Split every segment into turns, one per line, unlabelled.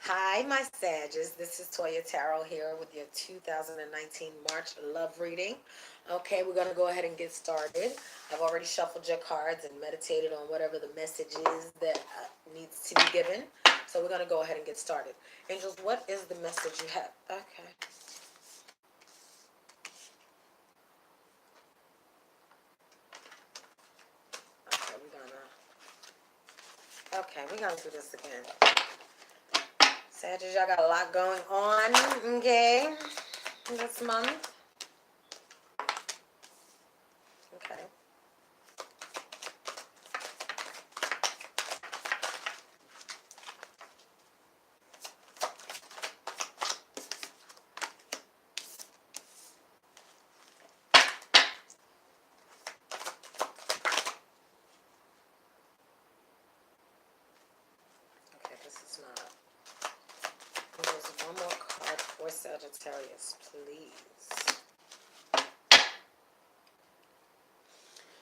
Hi, my Sages. This is Toya Tarot here with your 2019 March love reading. Okay, we're going to go ahead and get started. I've already shuffled your cards and meditated on whatever the message is that needs to be given. So we're going to go ahead and get started. Angels, what is the message you have? Okay. We're gonna do this again. Sagittarius, y'all got a lot going on, okay, this month. Okay. Okay, this is not. There's one more card for Sagittarius, please.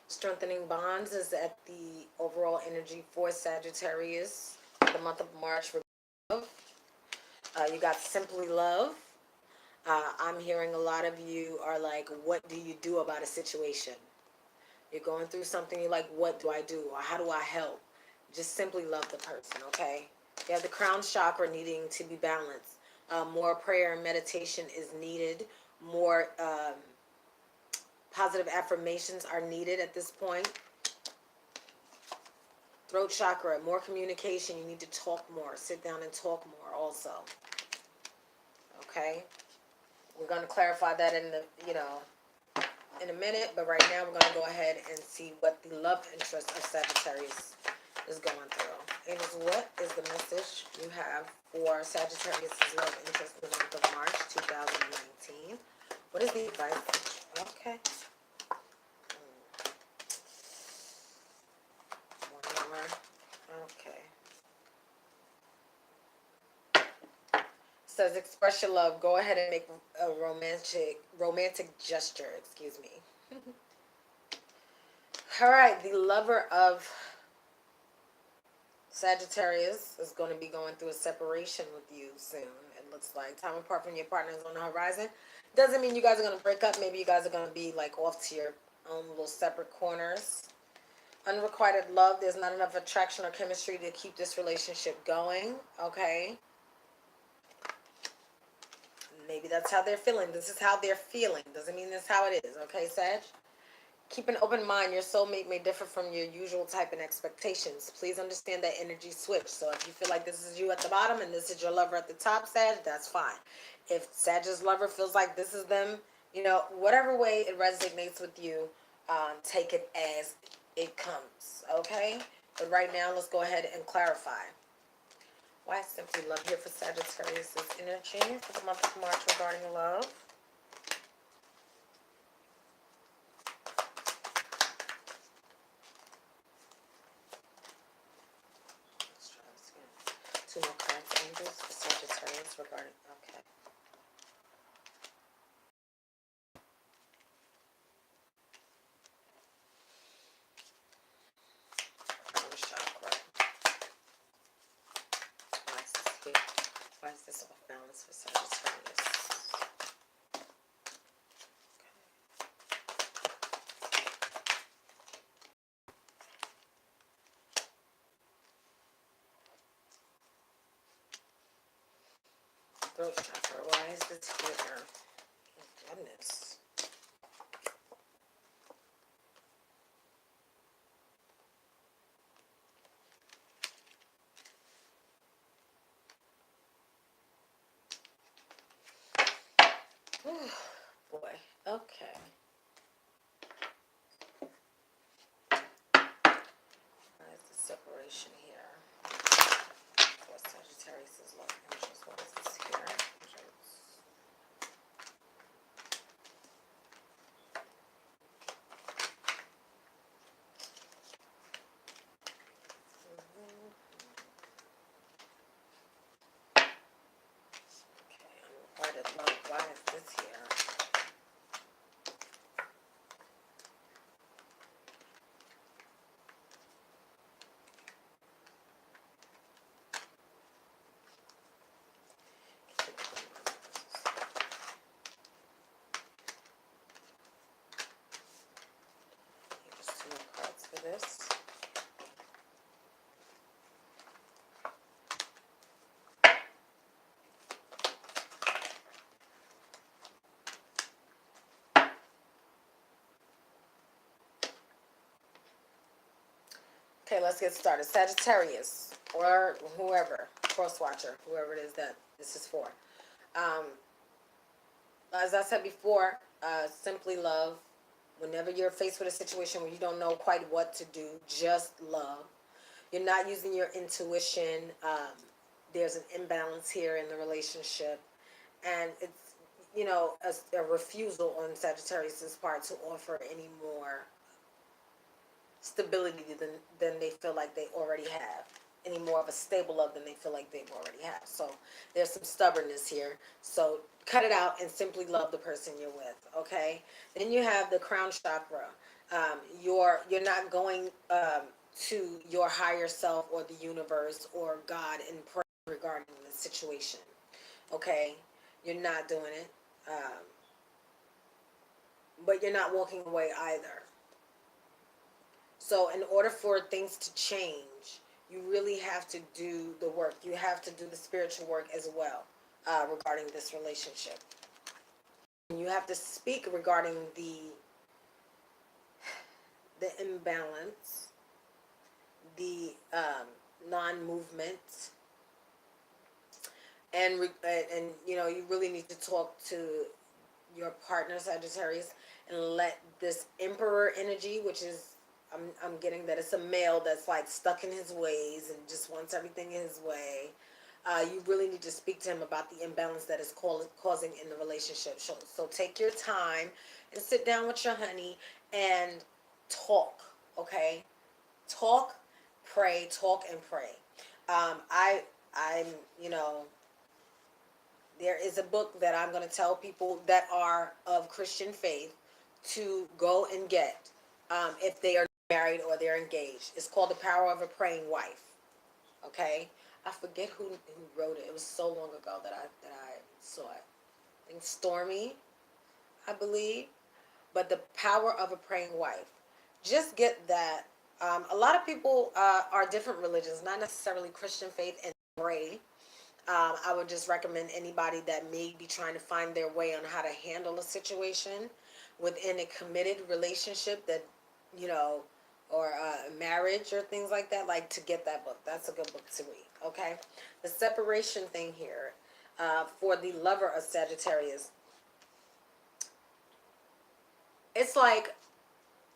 Strengthening bonds is at the overall energy for Sagittarius. The month of March. You got Simply Love. I'm hearing a lot of you are like, what do you do about a situation? You're going through something, you're like, what do I do? Or how do I help? Just simply love the person, okay? You have the crown chakra needing to be balanced. More prayer and meditation is needed. More positive affirmations are needed at this point. Throat chakra, more communication. You need to talk more. Sit down and talk more also. Okay? We're going to clarify that in a minute, but right now we're going to go ahead and see what the love interest of Sagittarius is going through. Angels, what is the message you have for Sagittarius' love interest in the month of March 2019? What is the advice? Okay. One more. Okay. Says express your love. Go ahead and make a romantic gesture. Excuse me. All right, the lover of Sagittarius is going to be going through a separation with you soon. It looks like time apart from your partner is on the horizon. Doesn't mean you guys are going to break up. Maybe you guys are going to be like off to your own little separate corners. Unrequited love. There's not enough attraction or chemistry to keep this relationship going. Okay. Maybe that's how they're feeling. This is how they're feeling. Doesn't mean this is how it is. Okay, Sag? Keep an open mind. Your soulmate may differ from your usual type and expectations. Please understand that energy switch. So if you feel like this is you at the bottom and this is your lover at the top, Sag, that's fine. If Sag's lover feels like this is them, whatever way it resonates with you, take it as it comes, okay? But right now, let's go ahead and clarify. Why is Simply Love here for Sagittarius' energy for the month of March regarding love? Let's try this again. Two more cards, angels, for Sagittarius regarding, okay. Chakra. Why is this here? Why is this off balance for Sagittarius? Throat chakra. Why is this here? Oh, goodness. Boy. Okay. Why is the separation here? For Sagittarius' love interest. What is this here? Okay, unrequited love. Why is this here? Okay, let's get started. Sagittarius, or whoever, cross watcher, whoever it is that this is for. Um, as I said before, simply love. Whenever you're faced with a situation where you don't know quite what to do, just love. You're not using your intuition. There's an imbalance here in the relationship, and it's a refusal on Sagittarius's part to offer any more stability than they feel like they already have, any more of a stable love than they feel like they've already have. So there's some stubbornness here. So cut it out and simply love the person you're with. Okay. Then you have the crown chakra. You're not going to your higher self or the universe or God in prayer regarding the situation. Okay. You're not doing it. But you're not walking away either. So in order for things to change, you really have to do the work. You have to do the spiritual work as well, regarding this relationship. And you have to speak regarding the imbalance, the non-movement, and you really need to talk to your partner Sagittarius and let this Emperor energy, which is I'm getting that it's a male that's like stuck in his ways and just wants everything his way. You really need to speak to him about the imbalance that is causing in the relationship. So take your time and sit down with your honey and talk. Okay, talk, pray, talk and pray. I'm there is a book that I'm going to tell people that are of Christian faith to go and get, if they are married or they're engaged. It's called The Power of a Praying Wife. Okay, I forget who wrote it. It was so long ago that I saw it. I think Stormy, I believe. But The Power of a Praying Wife. Just get that. A lot of people are different religions, not necessarily Christian faith, and pray. I would just recommend anybody that may be trying to find their way on how to handle a situation within a committed relationship that, you know, or marriage or things like that, like to get that book. That's a good book to read. Okay. The separation thing here, for the lover of Sagittarius, it's like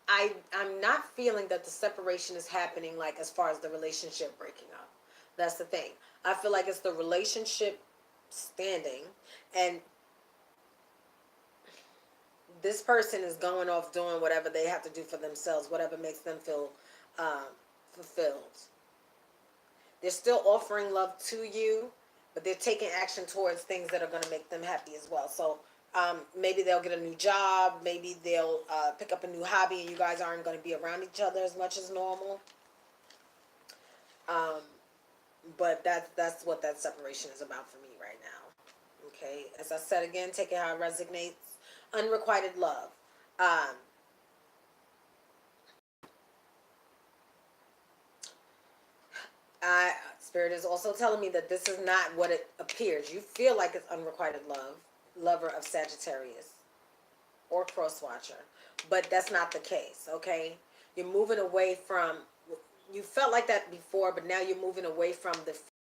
I'm not feeling that the separation is happening like as far as the relationship breaking up. That's the thing. I feel like it's the relationship standing, and this person is going off doing whatever they have to do for themselves, whatever makes them feel fulfilled. They're still offering love to you, but they're taking action towards things that are going to make them happy as well. So maybe they'll get a new job, maybe they'll pick up a new hobby, and you guys aren't going to be around each other as much as normal. Um, but that's what that separation is about for me right now. Okay, as I said again, take it how it resonates. Unrequited love. Um, Spirit is also telling me that this is not what it appears. You feel like it's unrequited love, lover of Sagittarius or cross watcher, but that's not the case. Okay, you're moving away from. You felt like that before, but now you're moving away from the.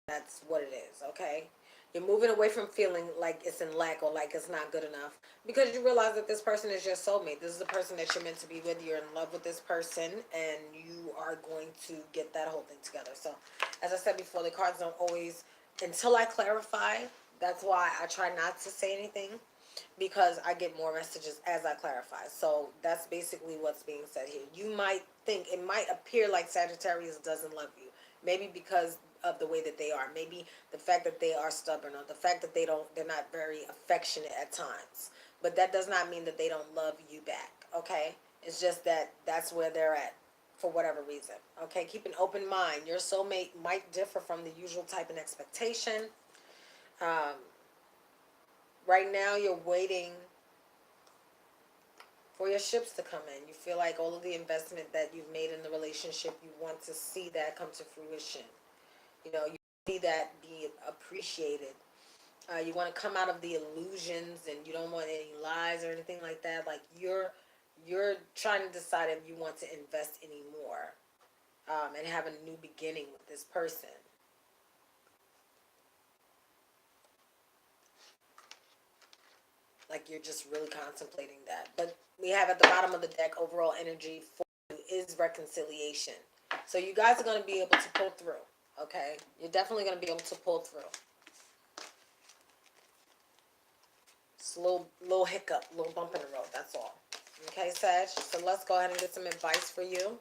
That's what it is. Okay, you're moving away from feeling like it's in lack or like it's not good enough, because you realize that this person is your soulmate. This is the person that you're meant to be with. You're in love with this person, and you are going to get that whole thing together. So, as I said before, the cards don't always, until I clarify. That's why I try not to say anything, because I get more messages as I clarify. So that's basically what's being said here. You might think, it might appear like Sagittarius doesn't love you. Maybe because of the way that they are. Maybe the fact that they are stubborn, or the fact that they're not very affectionate at times. But that does not mean that they don't love you back. Okay? It's just that that's where they're at for whatever reason. Okay? Keep an open mind. Your soulmate might differ from the usual type and expectation. Um, right now you're waiting for your ships to come in. You feel like all of the investment that you've made in the relationship, you want to see that come to fruition. You see that be appreciated. You want to come out of the illusions, and you don't want any lies or anything like that. Like you're trying to decide if you want to invest any more. and have a new beginning with this person. Like you're just really contemplating that. But we have at the bottom of the deck, overall energy for you is reconciliation. So you guys are going to be able to pull through, okay? You're definitely going to be able to pull through. It's a little hiccup, little bump in the road, that's all. Okay, Sag? So let's go ahead and get some advice for you.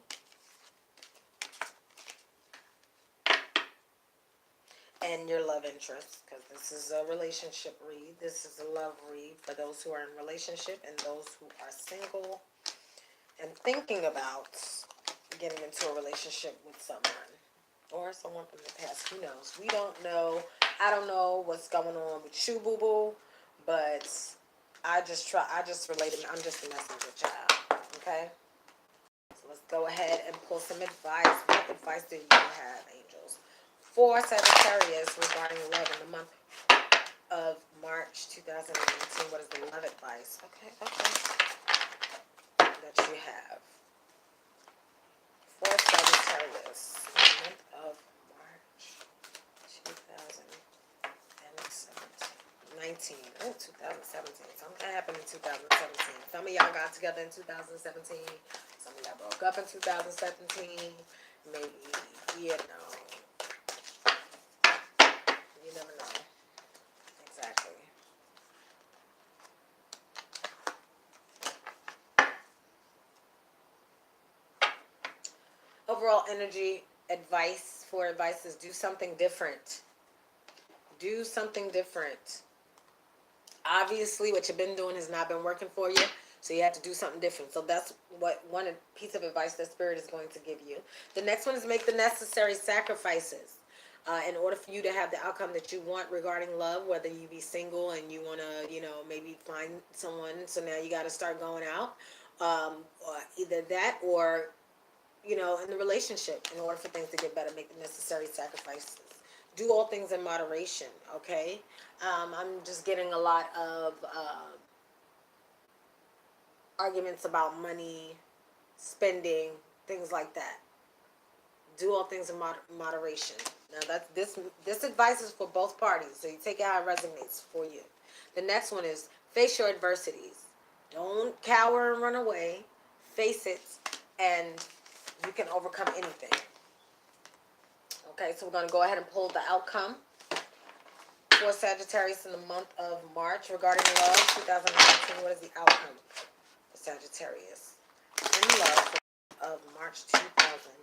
And your love interest, because this is a relationship read. This is a love read for those who are in relationship and those who are single and thinking about getting into a relationship with someone or someone from the past. Who knows? We don't know. I don't know what's going on with you, boo boo, but I just related. I'm just a messenger child. Okay. So let's go ahead and pull some advice. What advice do you have, angels, for Sagittarius regarding love in the month of March 2019? What is the love advice? Okay. That you have for Sagittarius in the month of March 2019. Oh, 2017. Something happened in 2017. Some of y'all got together in 2017. Some of y'all broke up in 2017. Maybe, you know. You never know. Exactly. Overall energy advice is do something different. Do something different. Obviously, what you've been doing has not been working for you, so you have to do something different. So that's what one piece of advice that Spirit is going to give you. The next one is make the necessary sacrifices in order for you to have the outcome that you want regarding love, whether you be single and you want to, you know, maybe find someone. So now you got to start going out, or either that or, you know, in the relationship, in order for things to get better, make the necessary sacrifices. Do all things in moderation, okay? I'm just getting a lot of arguments about money, spending, things like that. Do all things in moderation. Now, that's this advice is for both parties, so you take it how it resonates for you. The next one is face your adversities. Don't cower and run away. Face it, and you can overcome anything. Okay, so we're going to go ahead and pull the outcome for Sagittarius in the month of March regarding love 2019. What is the outcome for Sagittarius in love for the month of March 2019?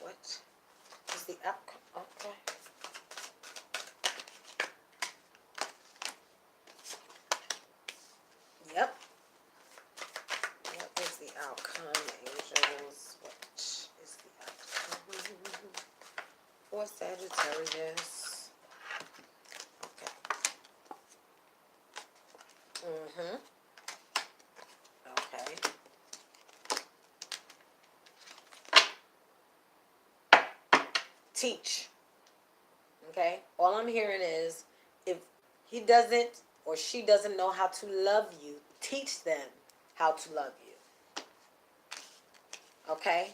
What is the outcome? Okay. Yep. What is the outcome, angels? What is the outcome for Sagittarius? Okay. Okay. Teach. Okay? All I'm hearing is if he doesn't or she doesn't know how to love you, teach them how to love you. Okay?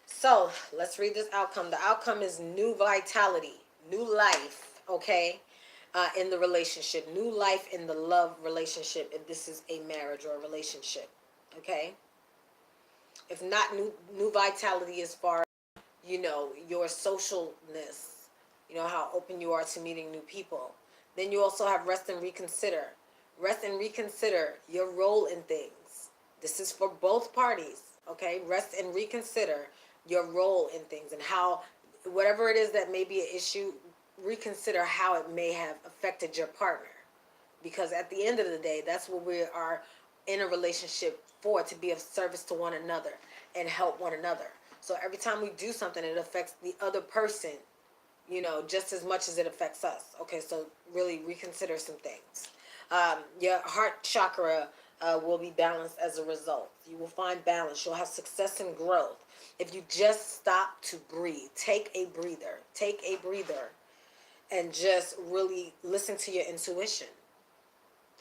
So, let's read this outcome. The outcome is new vitality, new life, okay, in the relationship, new life in the love relationship, if this is a marriage or a relationship, okay? If not, new vitality as far as, you know, your socialness, you know, how open you are to meeting new people. Then you also have rest and reconsider. Rest and reconsider your role in things. This is for both parties, okay? Rest and reconsider your role in things and how, whatever it is that may be an issue, reconsider how it may have affected your partner. Because at the end of the day, that's what we are in a relationship for, to be of service to one another and help one another. So every time we do something, it affects the other person, you know, just as much as it affects us. Okay, so really reconsider some things. Your heart chakra will be balanced as a result. You will find balance. You'll have success and growth. If you just stop to breathe, take a breather, and just really listen to your intuition.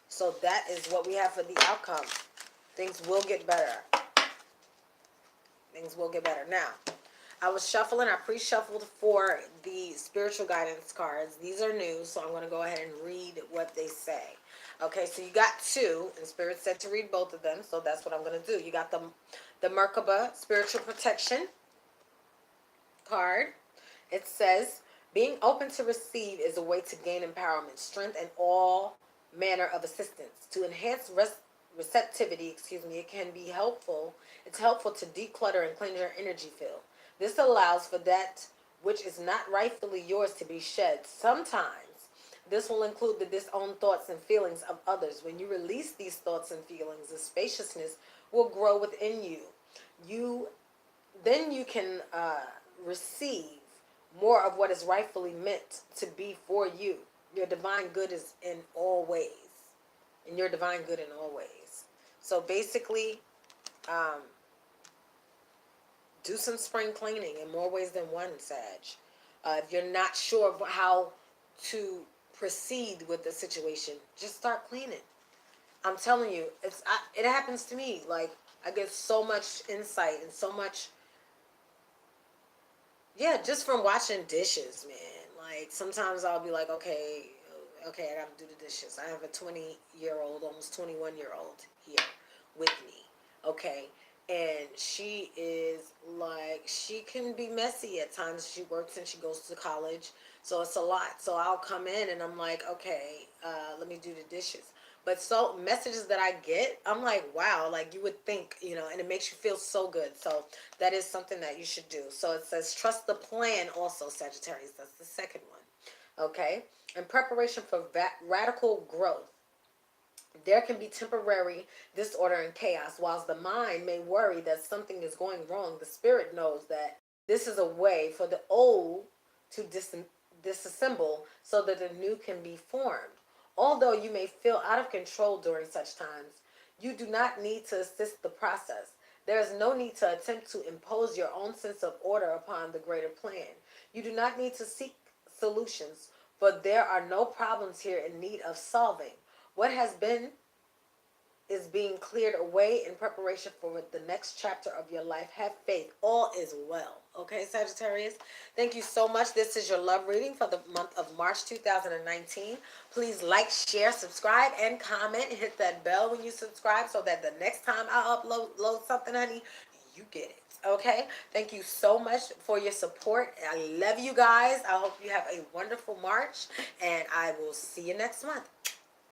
So that is what we have for the outcome. Things will get better. Things will get better. Now, I was shuffling. I pre-shuffled for the spiritual guidance cards. These are new, so I'm going to go ahead and read what they say. Okay, so you got two, and Spirit said to read both of them, so that's what I'm going to do. You got the Merkaba Spiritual Protection card. It says, being open to receive is a way to gain empowerment, strength, and all manner of assistance. To enhance receptivity, it can be helpful. It's helpful to declutter and clean your energy field. This allows for that which is not rightfully yours to be shed. Sometimes this will include the disowned thoughts and feelings of others. When you release these thoughts and feelings, the spaciousness will grow within you. You then you can receive more of what is rightfully meant to be for you. Your divine good is in all ways. And your divine good in all ways. So basically, do some spring cleaning in more ways than one, Sag. If you're not sure of how to proceed with the situation, just start cleaning. I'm telling you, it happens to me. Like, I get so much insight and so much, yeah, just from watching dishes, man. Like, sometimes I'll be like, okay, I gotta do the dishes. I have a 20-year-old, almost 21-year-old here with me, okay? And she is like, she can be messy at times. She works and she goes to college, so it's a lot. So I'll come in and I'm like, okay, let me do the dishes. But so messages that I get, I'm like, wow, like you would think, and it makes you feel so good. So that is something that you should do. So it says, trust the plan also, Sagittarius. That's the second one. Okay? In preparation for radical growth, there can be temporary disorder and chaos. Whilst the mind may worry that something is going wrong, the spirit knows that this is a way for the old to disassemble so that the new can be formed. Although you may feel out of control during such times, you do not need to assist the process. There is no need to attempt to impose your own sense of order upon the greater plan. You do not need to seek solutions, for there are no problems here in need of solving. What has been is being cleared away in preparation for the next chapter of your life. Have faith. All is well. Okay, Sagittarius? Thank you so much. This is your love reading for the month of March 2019. Please like, share, subscribe, and comment. Hit that bell when you subscribe so that the next time I upload something, honey, you get it. Okay? Thank you so much for your support. I love you guys. I hope you have a wonderful March, and I will see you next month.